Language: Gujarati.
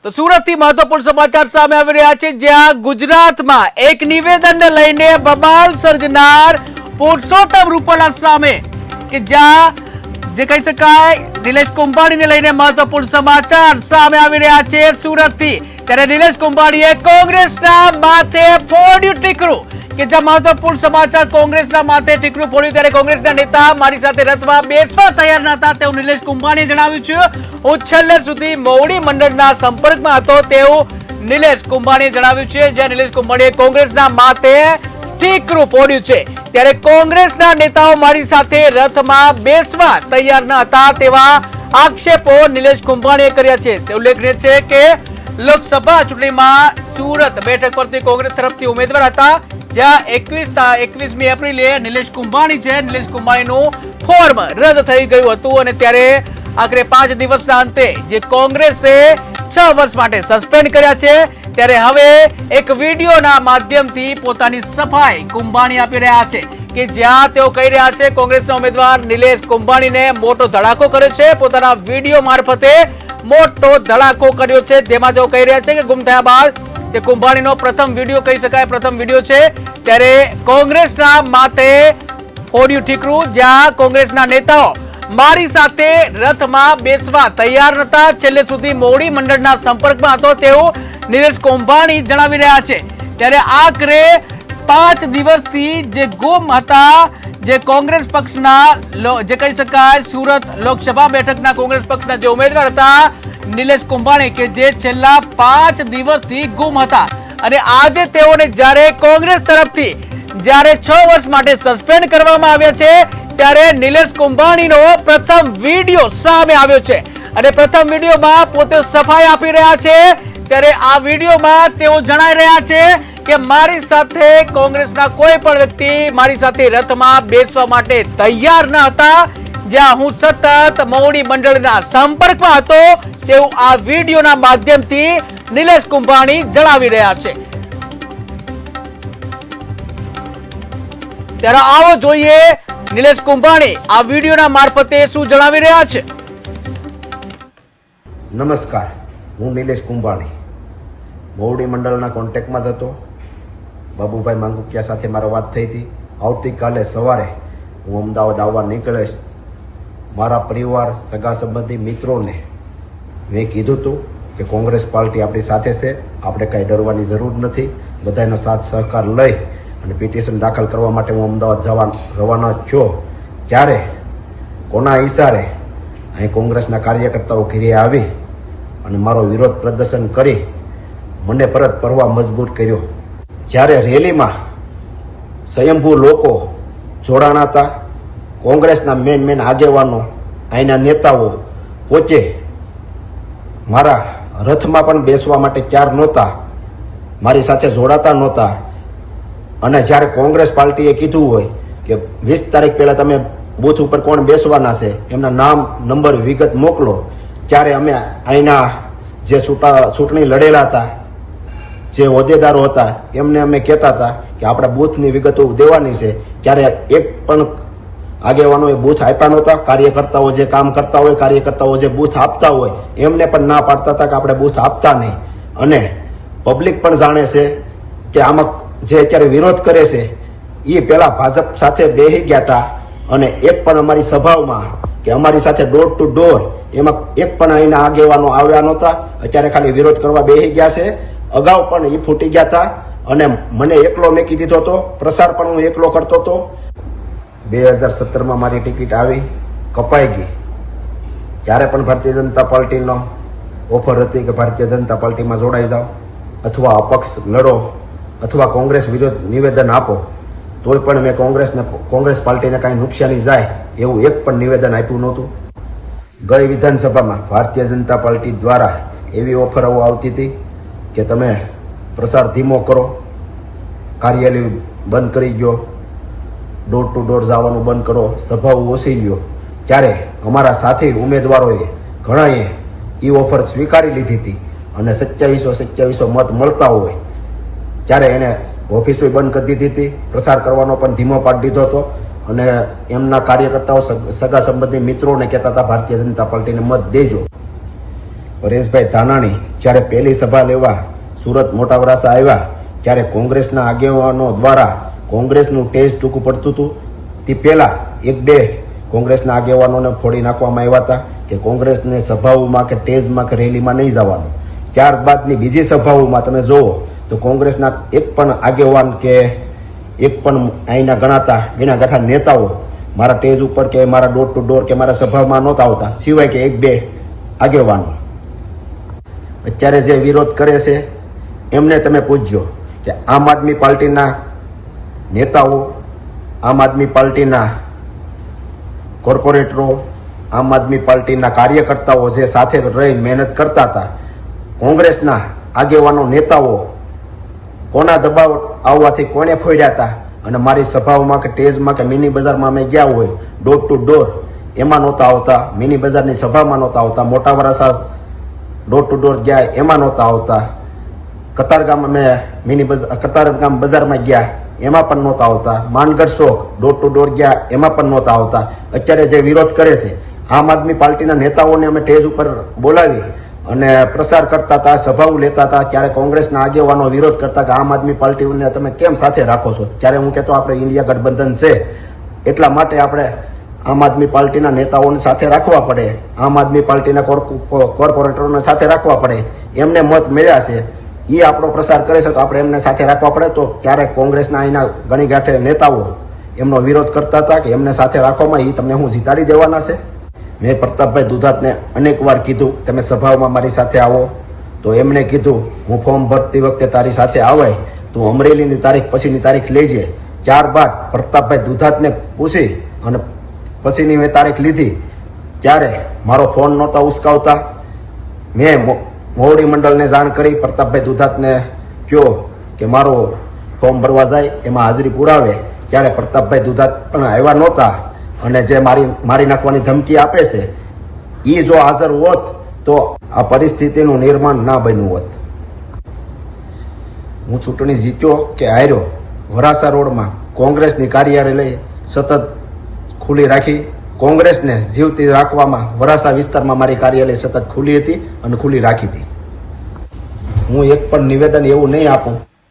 તો સુરતથી મહત્વપૂર્ણ સમાચાર સામે આવી રહ્યા છે, જ્યાં ગુજરાતમાં એક નિવેદનને લઈને બબાલ સર્જનાર પુરુષોત્તમ રૂપાલા સામે કે જ્યાં જે કહી શકાય નિલેશ કુંભાણીને લઈને મહત્વપૂર્ણ સમાચાર સામે આવી રહ્યા છે સુરતથી। ત્યારે નિલેશ કુંભાણીએ કોંગ્રેસના માથે ફોડ્યું ટીકરું કે જ્યાં મહત્વપૂર્ણ સમાચાર કોંગ્રેસના માથે ટીકરું ફોડ્યું। ત્યારે કોંગ્રેસના નેતા મારી સાથે રથમાં બેસવા તૈયાર ન હતા તેવું નિલેશ કુંભાણીએ જણાવ્યું છે। હું છેલ્લે સુધી મોવડી મંડળના સંપર્કમાં હતો તેવું નિલેશ કુંભાણીએ જણાવ્યું છે, જ્યાં નિલેશ કુંભાણીએ કોંગ્રેસના માથે ટીકરું ફોડ્યું છે। ત્યારે કોંગ્રેસના નેતાઓ મારી સાથે રથમાં બેસવા તૈયાર ન હતા તેવા આક્ષેપો નિલેશ કુંભાણીએ કર્યા છે। તે ઉલ્લેખનીય છે કે લોકસભા ચૂંટણીમાં સુરત બેઠક પરથી કોંગ્રેસ તરફથી ઉમેદવાર હતા, જ્યાં 21મી એપ્રિલે નિલેશ કુંભાણીનું ફોર્મ રદ થઈ ગયું હતું અને ત્યારે આખરે 5 દિવસના અંતે જે કોંગ્રેસે 6 વર્ષ માટે સસ્પેન્ડ કર્યા છે। ત્યારે હવે એક વિડીયોના માધ્યમથી પોતાની સફાઈ કુંભાણી આપી રહ્યા છે કે જ્યાં તેઓ કહી રહ્યા છે કોંગ્રેસના ઉમેદવાર નિલેશ કુંભાણીને મોટો ધડાકો કર્યો છે, પોતાના વિડીયો મારફતે મોટો ધડાકો કર્યો છે, જેમાં તેઓ કહી રહ્યા છે કે ગુમ થયા બાદ તે કુંભાણીનો પ્રથમ વિડીયો કહી શકાય પ્રથમ વિડીયો છે। ત્યારે કોંગ્રેસના માથે ફોડ્યું ઠીકરું, જ્યાં કોંગ્રેસના નેતાઓ મારી સાથે રથમાં બેસવા તૈયાર નતા, છેલ્લે સુધી મોવડી મંડળના સંપર્કમાં હતો તેવું નિલેશ કુંભાણી જણાવી રહ્યા છે। ત્યારે આખરે 5 દિવસથી જે ગુમ હતા, જે કોંગ્રેસ પક્ષના જે કહી શકાય સુરત લોકસભા બેઠકના કોંગ્રેસ પક્ષના જે ઉમેદવાર હતા નિલેશ કુંભાણી કે જે છેલ્લા 5 દિવસથી ગુમ હતા અને આજે તેઓને જ્યારે કોંગ્રેસ તરફથી જ્યારે 6 વર્ષ માટે સસ્પેન્ડ કરવામાં આવ્યા છે, ત્યારે નિલેશ કુંભાણીનો પ્રથમ વિડીયો સામે આવ્યો છે અને પ્રથમ વિડીયોમાં પોતે સફાઈ આપી રહ્યા છે। ત્યારે આ વિડીયોમાં તેઓ જણાઈ રહ્યા છે કે મારી સાથે કોંગ્રેસના કોઈ પણ વ્યક્તિ મારી સાથે રથમાં બેસવા માટે તૈયાર ન હતા, જ્યાં હું સતત મોવડી મંડળના સંપર્કમાં હતો તેવું આ વિડીયોના માધ્યમથી નિલેશ કુંભાણી જણાવી રહ્યા છે। ત્યારે આવો જોઈએ નિલેશ કુંભાણી આ વિડીયોના મારફતે શું જણાવી રહ્યા છે। નમસ્કાર, હું નિલેશ કુંભાણી મોવડી મંડળના કોન્ટેક્ટમાં જ હતો। બાબુભાઈ માંગુકિયા સાથે મારો વાત થઈ હતી। આવતીકાલે સવારે હું અમદાવાદ આવવા નીકળીશ। મારા પરિવાર, સગા સંબંધી, મિત્રોને મેં કીધું હતું કે કોંગ્રેસ પાર્ટી આપણી સાથે છે, આપણે કાંઈ ડરવાની જરૂર નથી, બધાનો સાથ સહકાર લઈ અને પિટિશન દાખલ કરવા માટે હું અમદાવાદ રવાના થયો। ત્યારે કોના ઈશારે અહીં કોંગ્રેસના કાર્યકર્તાઓ ઘેરે આવી અને મારો વિરોધ પ્રદર્શન કરી મને પરત ફરવા મજબૂર કર્યો। જ્યારે રેલીમાં સ્વયંભૂ લોકો જોડાણા હતા, કોંગ્રેસના મેન આગેવાનો, અહીંના નેતાઓ પોતે મારા રથમાં પણ બેસવા માટે તૈયાર નહોતા, મારી સાથે જોડાતા નહોતા। અને જ્યારે કોંગ્રેસ પાર્ટીએ કીધું હોય કે 20 તારીખ પહેલાં તમે બૂથ ઉપર કોણ બેસવાના છે એમના નામ, નંબર, વિગત મોકલો, ત્યારે અમે અહીંના જે ચૂંટણી લડેલા હતા, જે હોદ્દેદારો હતા એમને અમે કહેતા હતા કે આપણા બૂથની વિગતો દેવાની છે। ત્યારે એક પણ આગેવાનોએ બૂથ આપ્યા નહોતા। કાર્યકર્તાઓ જે કામ કરતા હોય, કાર્યકર્તાઓ જે બૂથ આપતા હોય એમને પણ ના પાડતા હતા કે આપણે બૂથ આપતા નહીં। અને પબ્લિક પણ જાણે છે કે આમાં જે અત્યારે વિરોધ કરે છે એ પહેલાં ભાજપ સાથે બેસી ગયા હતા અને એક પણ અમારી સભાઓમાં કે અમારી સાથે ડોર ટુ ડોર એમાં એક પણ અહીંના આગેવાનો આવ્યા નહોતા। અત્યારે ખાલી વિરોધ કરવા બેસી ગયા છે। અગાઉ પણ એ ફૂટી ગયા હતા અને મને એકલો મેકી દીધો હતો, પ્રસાર પણ હું એકલો કરતો હતો। 2017માં મારી ટિકિટ આવી, કપાઈ ગઈ। ત્યારે પણ ભારતીય જનતા પાર્ટીનો ઓફર હતી કે ભારતીય જનતા પાર્ટીમાં જોડાઈ જાઓ અથવા અપક્ષ લડો અથવા કોંગ્રેસ વિરુદ્ધ નિવેદન આપો, તોય પણ મેં કોંગ્રેસ પાર્ટીને કાંઈ નુકસાની જાય એવું એક પણ નિવેદન આપ્યું નહોતું। ગઈ વિધાનસભામાં ભારતીય જનતા પાર્ટી દ્વારા એવી ઓફરો આવતી હતી કે તમે પ્રસાર ધીમો કરો, કાર્યાલય બંધ કરી દો, ડોર ટુ ડોર જવાનું બંધ કરો, સભાઓ ઓછી લ્યો। ત્યારે અમારા સાથી ઉમેદવારોએ ઘણાએ એ ઓફર સ્વીકારી લીધી હતી અને 2700 મત મળતા હોય ત્યારે એને ઓફિસો બંધ કરી દીધી હતી, પ્રસાર કરવાનો પણ ધીમો પાડી દીધો હતો અને એમના કાર્યકર્તાઓ, સગા સંબંધી મિત્રોને કહેતા હતા ભારતીય જનતા પાર્ટીને મત દેજો। પરેશભાઈ ધાનાણી જ્યારે પહેલી સભા લેવા સુરત મોટા વરાસા આવ્યા ત્યારે કોંગ્રેસના આગેવાનો દ્વારા કોંગ્રેસનું ટેજ ટૂંકું પડતું હતું. તે પહેલાં એક બે કોંગ્રેસના આગેવાનોને ફોડી નાખવામાં આવ્યા હતા કે કોંગ્રેસને સભાઓમાં કે ટેજમાં કે રેલીમાં નહીં જવાનું. ત્યારબાદની બીજી સભાઓમાં તમે જુઓ તો કોંગ્રેસના એક પણ આગેવાન કે એક પણ અહીંના ગણા ગાંઠા નેતાઓ મારા ટેજ ઉપર કે મારા ડોર ટુ ડોર કે મારા સભામાં નહોતા આવતા, સિવાય કે એક બે આગેવાનો. અત્યારે જે વિરોધ કરે છે એમને તમે પૂછજો કે આમ આદમી પાર્ટીના નેતાઓ, આમ આદમી પાર્ટીના કોર્પોરેટરો, આમ આદમી પાર્ટીના કાર્યકર્તાઓ જે સાથે રહી મહેનત કરતા હતા, કોંગ્રેસના આગેવાનો નેતાઓ કોના દબાવ આવવાથી કોને ફોડ્યા હતા અને મારી સભાઓમાં કે ટેજમાં કે મિની બજારમાં અમે ગયા હોય ડોર ટુ ડોર એમાં નહોતા આવતા, મિની બજારની સભામાં નહોતા આવતા, મોટા વરાસા ડોર ટુ ડોર ગયા એમાં નહોતા આવતા, કતારગામ અમે કતારગામ બજારમાં ગયા એમાં પણ નહોતા આવતા, માનગઢ ચોક ડોર ટુ ડોર ગયા એમાં પણ નહોતા આવતા. અત્યારે જે વિરોધ કરે છે આમ આદમી પાર્ટીના નેતાઓને અમે ટેજ ઉપર બોલાવી અને પ્રસાર કરતા હતા, સભાઓ લેતા હતા, ત્યારે કોંગ્રેસના આગેવાનો વિરોધ કરતા કે આમ આદમી પાર્ટીને તમે કેમ સાથે રાખો છો. ત્યારે હું કહેતો આપણે ઇન્ડિયા ગઠબંધન છે એટલા માટે આપણે આમ આદમી પાર્ટીના નેતાઓને સાથે રાખવા પડે, આમ આદમી પાર્ટીના કોર્પોરેટરોને સાથે રાખવા પડે, એમને મત મળ્યા છે એ આપણો પ્રસાર કરે છે તો આપણે એમને સાથે રાખવા પડે. તો ક્યારેક કોંગ્રેસના અહીંના ઘણી ગાંઠે નેતાઓ એમનો વિરોધ કરતા હતા કે એમને સાથે રાખવામાં એ તમને હું જીતાડી દેવાના છે. મેં પ્રતાપભાઈ દુધાતને અનેક વાર કીધું તમે સભાઓમાં મારી સાથે આવો, તો એમણે કીધું હું ફોર્મ ભરતી વખતે તારી સાથે આવે તું અમરેલીની તારીખ પછીની તારીખ લેજે. ત્યારબાદ પ્રતાપભાઈ દુધાતને પૂછી અને પછીની મેં તારીખ લીધી ત્યારે મારો ફોન નહોતા ઉસકાવતા. મેં મોવડી મંડળને જાણ કરી, પ્રતાપભાઈ દુધાતને કહ્યો કે મારો ફોર્મ ભરવા જાય એમાં હાજરી પુરાવે. ત્યારે પ્રતાપભાઈ દુધાત પણ આવ્યા નહોતા અને જે મારી નાખવાની ધમકી આપે છે એ જો હાજર હોત તો આ પરિસ્થિતિનું નિર્માણ ના બન્યું હોત. હું ચૂંટણી જીત્યો કે હાર્યો, વરાસા રોડમાં કોંગ્રેસની કાર્યાલય સતત ખુલ્લી રાખી, કોંગ્રેસને જીવતી રાખવામાં વરાસા વિસ્તારમાં મારી કાર્યાલય સતત ખુલ્લી હતી અને ખુલ્લી રાખી હતી. હું એક પણ નિવેદન એવું નહીં આપું